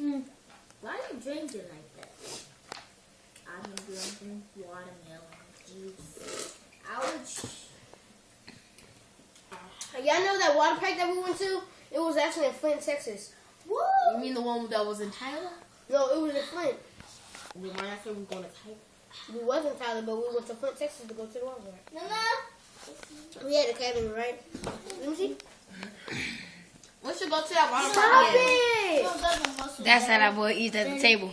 Why are you drinking like that? I've been drinking watermelon juice. Ouch. Y'all know that water park that we went to? It was actually in Flint, Texas. Woo! You mean the one that was in Tyler? No, it was in Flint. Then why I said we going to Tyler? We wasn't Tyler, but we went to Flint, Texas to go to the water park. Mama. We had a cabin, right? Let me see. We should go to that water Stop park. it! No, That's how that boy eats at the table.